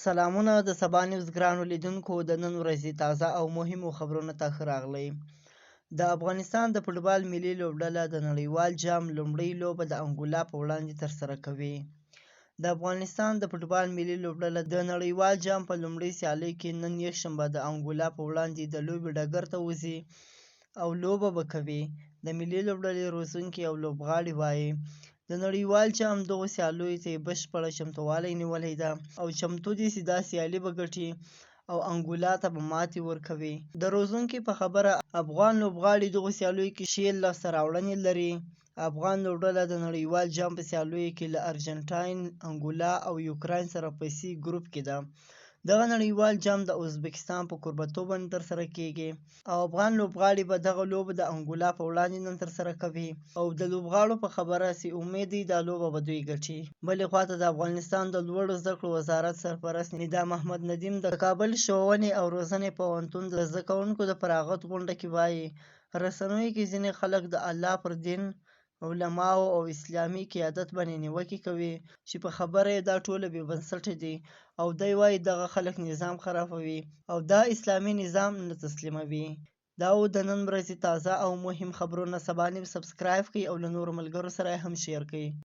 سلامونه د سبا نیوز ګرانو لیدونکو د نن ورځې تازه او مهمو خبرونو ته ښه راغلی. د افغانستان د فوټبال ملي لوبډله د نړیوال جام لومړۍ لوبه د انګولا په وړاندې ترسره کوي. د افغانستان د فوټبال ملي لوبډله د نړیوال جام په لومړۍ سیالۍ کې نن یکشنبه د انګولا په وړاندې د لوبې ډګر ته وځي او لوبه به کوي. د ملي لوبډلې روزونکي او لوبغاړي وایي د نړیوال جام دغو سیالیو ته یې بشپړه چمتووالی نیولی ده او چمتو دي چې دا سیالي به ګټي او انګولا ته به ماتې ورکوي. د روزونکي په خبره افغان لوبغاړي دغو سیالیو کې ښې لاسته راوړنې لري. افغان لوبډله د نړیوال جام په سیالیو کې له ارجنټاین، انګولا او یوکراین سره په سي ګروپ کې ده. دغه نړیوال جام د ازبکستان په کوربه‌توب باندې ترسره کیږي او افغان لوبغاړي به دغه لوبه د انګولا په وړاندې نن ترسره کوي او د لوبغاړو په خبره چې امید دی دا لوبه به دوی ګټي. بلې خواته د افغانستان د لوړو زده کړو وزارت سرپرست ندا محمد ندیم د کابل ښوونې او روزنې پوهنتون د زده کوونکو د فراغت غونډه کې وایي رسنیو کې ځینې خلک د الله پر دین، علماو او اسلامي قیادت باندې نیوکې کوي چې په خبره یې دا ټوله بې بنسټه دي او دی وایي دغه خلک نظام خرابوي او دا اسلامي نظام نه تسلیموي. دا و د نن ورځې تازه او مهم خبرونه. سبا نیوز سبسکرایب کړئ او له نورو ملګرو سره هم شیر کړئ.